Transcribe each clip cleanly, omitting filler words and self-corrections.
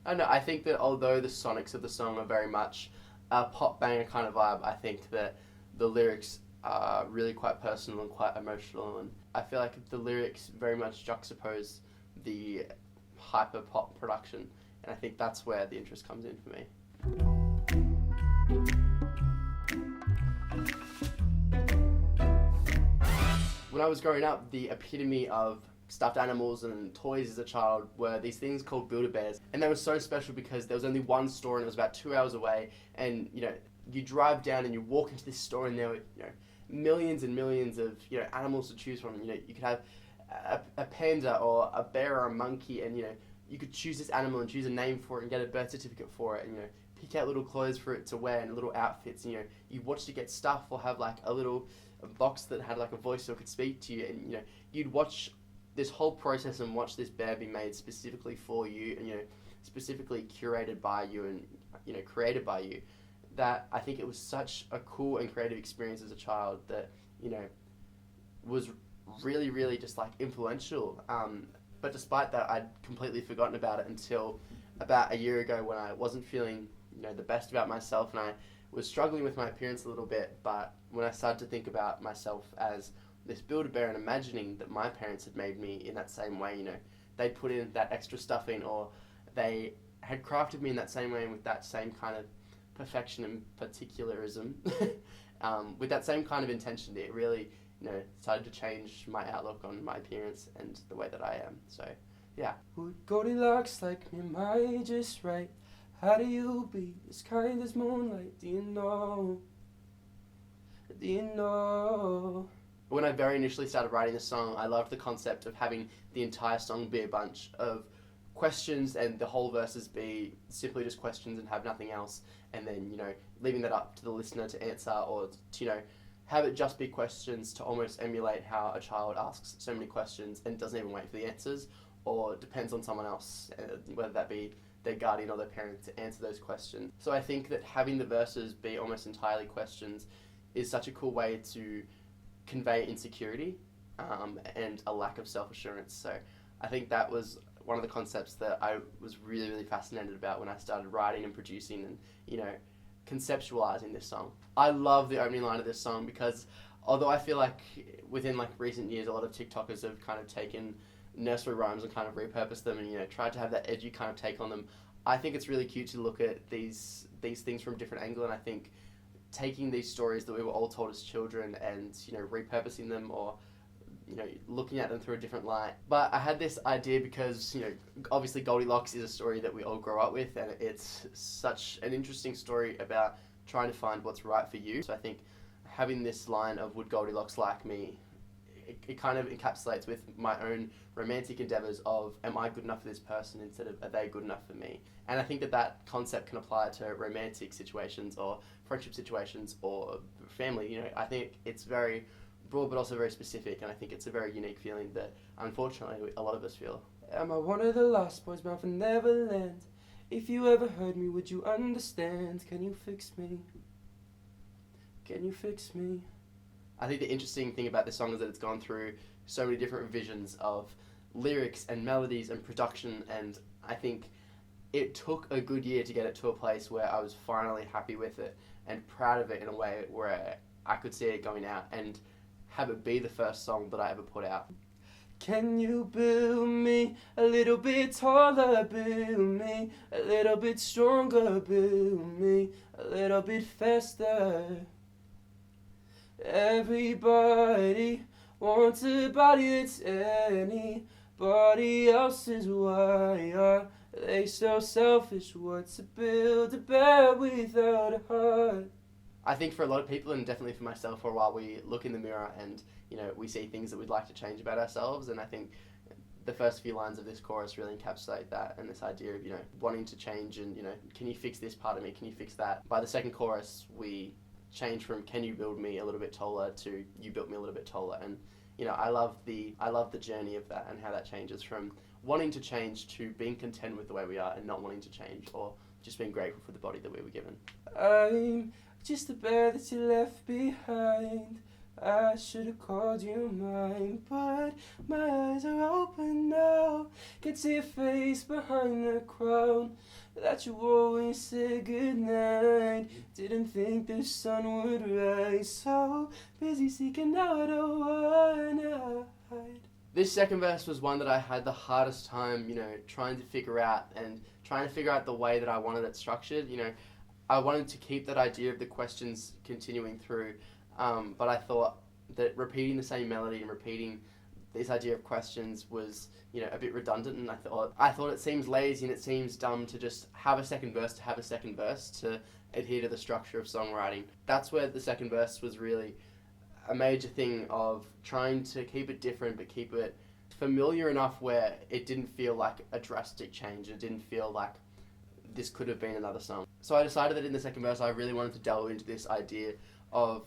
I don't know, I think that although the sonics of the song are very much a pop banger kind of vibe, I think that the lyrics are really quite personal and quite emotional, and I feel like the lyrics very much juxtapose the hyper pop production, and I think that's where the interest comes in for me. When I was growing up, the epitome of stuffed animals and toys as a child were these things called Build-A-Bears, and they were so special because there was only one store and it was about 2 hours away, and you drive down and you walk into this store and there were millions and millions of animals to choose from. You could have a panda or a bear or a monkey, and you could choose this animal and choose a name for it and get a birth certificate for it, and pick out little clothes for it to wear and little outfits, and you watched it get stuff or have like a little box that had like a voice so it could speak to you, and you'd watch this whole process and watch this bear be made specifically for you, and specifically curated by you, and created by you. That I think it was such a cool and creative experience as a child that was really, really just like influential. But despite that, I'd completely forgotten about it until about a year ago when I wasn't feeling the best about myself, and I was struggling with my appearance a little bit. But when I started to think about myself as this Build-A-Bear and imagining that my parents had made me in that same way, they'd put in that extra stuffing, or they had crafted me in that same way and with that same kind of perfection and particularism, with that same kind of intention, it really started to change my outlook on my appearance and the way that I am. So yeah. Would Goldilocks like me, am I just right? How do you be as kind as moonlight? Do you know? Do you know? When I very initially started writing the song, I loved the concept of having the entire song be a bunch of questions and the whole verses be simply just questions and have nothing else, and then leaving that up to the listener to answer, or to have it just be questions to almost emulate how a child asks so many questions and doesn't even wait for the answers, or depends on someone else, whether that be their guardian or their parent, to answer those questions. So I think that having the verses be almost entirely questions is such a cool way to convey insecurity and a lack of self-assurance. So I think that was one of the concepts that I was really, really fascinated about when I started writing and producing and conceptualizing this song. I love the opening line of this song because although I feel like within like recent years a lot of TikTokers have kind of taken nursery rhymes and kind of repurposed them and tried to have that edgy kind of take on them, I think it's really cute to look at these things from a different angle, and I think taking these stories that we were all told as children and repurposing them, or looking at them through a different light. But I had this idea because obviously Goldilocks is a story that we all grow up with, and it's such an interesting story about trying to find what's right for you. So I think having this line of "Would Goldilocks like me," it kind of encapsulates with my own romantic endeavours of am I good enough for this person instead of are they good enough for me. And I think that concept can apply to romantic situations or friendship situations or family. I think it's very broad but also very specific, and I think it's a very unique feeling that unfortunately a lot of us feel. Am I one of the lost boys bound for Neverland? If you ever heard me, would you understand? Can you fix me? Can you fix me? I think the interesting thing about this song is that it's gone through so many different revisions of lyrics and melodies and production, and I think it took a good year to get it to a place where I was finally happy with it and proud of it in a way where I could see it going out and have it be the first song that I ever put out. Can you build me a little bit taller, build me a little bit stronger, build me a little bit faster? Everybody wants a body that's anybody else's. Why are they so selfish? What's a Build-A-Bear without a heart? I think for a lot of people, and definitely for myself for a while, we look in the mirror and we see things that we'd like to change about ourselves, and I think the first few lines of this chorus really encapsulate that, and this idea of wanting to change and can you fix this part of me, can you fix that. By the second chorus we change from can you build me a little bit taller to you built me a little bit taller, and I love the journey of that and how that changes from wanting to change to being content with the way we are and not wanting to change, or just being grateful for the body that we were given. I'm just a bear that you left behind. I should have called you mine, but my eyes are open now. Can see your face behind the crown that you always said goodnight. Didn't think the sun would rise, so busy seeking out a one night. This second verse was one that I had the hardest time, trying to figure out the way that I wanted it structured. I wanted to keep that idea of the questions continuing through, but I thought that repeating the same melody and repeating this idea of questions was, a bit redundant, and I thought it seems lazy and it seems dumb to just have a second verse to adhere to the structure of songwriting. That's where the second verse was really a major thing of trying to keep it different but keep it familiar enough where it didn't feel like a drastic change. It didn't feel like this could have been another song. So I decided that in the second verse I really wanted to delve into this idea of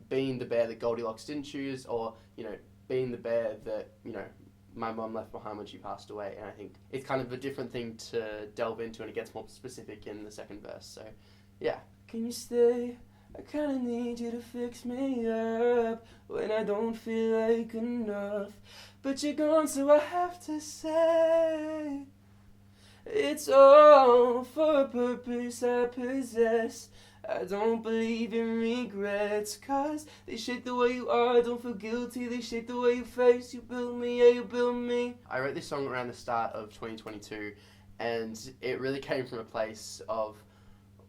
being the bear that Goldilocks didn't choose, or being the bear that my mum left behind when she passed away. And I think it's kind of a different thing to delve into, and it gets more specific in the second verse. So yeah. Can you stay? I kinda need you to fix me up when I don't feel like enough. But you're gone, so I have to say it's all for a purpose I possess. I don't believe in regrets, 'cause they shape the way you are. Don't feel guilty, they shape the way you face. You build me, yeah, you build me. I wrote this song around the start of 2022, and it really came from a place of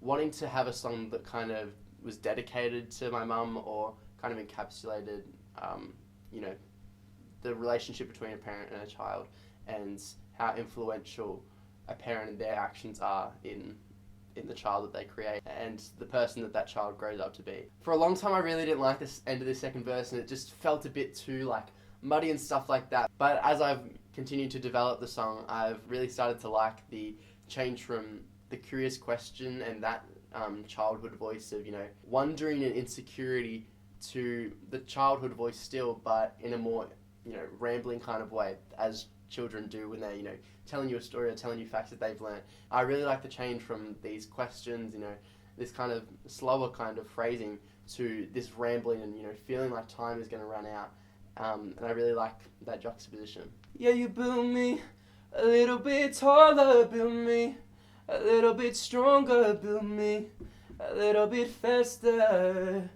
wanting to have a song that kind of was dedicated to my mum, or kind of encapsulated, the relationship between a parent and a child, and how influential a parent and their actions are in the child that they create, and the person that child grows up to be. For a long time I really didn't like this end of this second verse, and it just felt a bit too muddy and stuff like that. But as I've continued to develop the song, I've really started to like the change from the curious question and that childhood voice of wondering and insecurity, to the childhood voice still, but in a more rambling kind of way, as children do when they're telling you a story or telling you facts that they've learned. I really like the change from these questions, this kind of slower kind of phrasing, to this rambling and feeling like time is going to run out, and I really like that juxtaposition. Yeah, you build me a little bit taller, build me a little bit stronger, build me a little bit faster.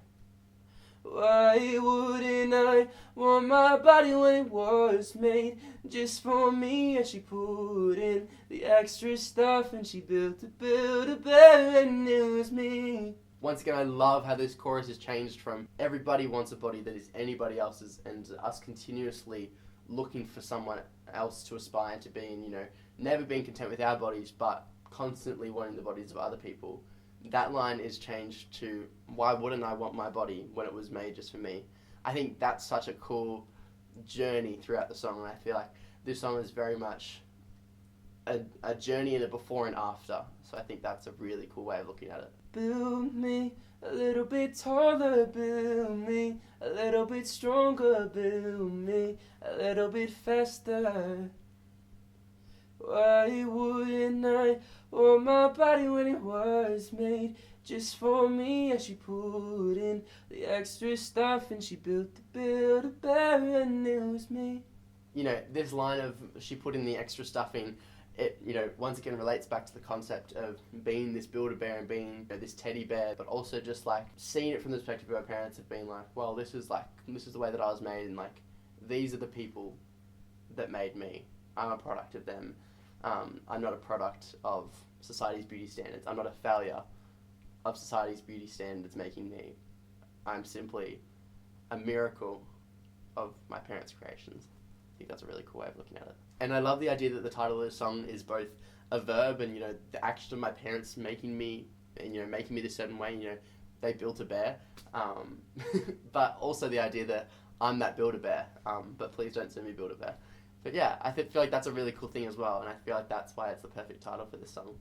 Why wouldn't I want my body when it was made just for me? And she put in the extra stuff, and she built a bear, and it was me. Once again, I love how this chorus has changed from everybody wants a body that is anybody else's, and us continuously looking for someone else to aspire to being, never being content with our bodies, but constantly wanting the bodies of other people. That line is changed to, why wouldn't I want my body when it was made just for me? I think that's such a cool journey throughout the song, and I feel like this song is very much a journey and a before and after. So I think that's a really cool way of looking at it. Build me a little bit taller, build me a little bit stronger, build me a little bit faster. Why wouldn't I want my body when it was made just for me? And she put in the extra stuff, and she built a bear, and it was me. This line of she put in the extra stuff in, it, once again relates back to the concept of being this Build-A-Bear and being this teddy bear, but also just seeing it from the perspective of our parents of being well, this is the way that I was made, and these are the people that made me. I'm a product of them. I'm not a product of society's beauty standards. I'm not a failure of society's beauty standards making me. I'm simply a miracle of my parents' creations. I think that's a really cool way of looking at it. And I love the idea that the title of the song is both a verb and, the action of my parents making me, and, making me this certain way, they built a bear. But also the idea that I'm that Build-A-Bear, but please don't send me Build-A-Bear. But yeah, I feel like that's a really cool thing as well, and I feel like that's why it's the perfect title for this song.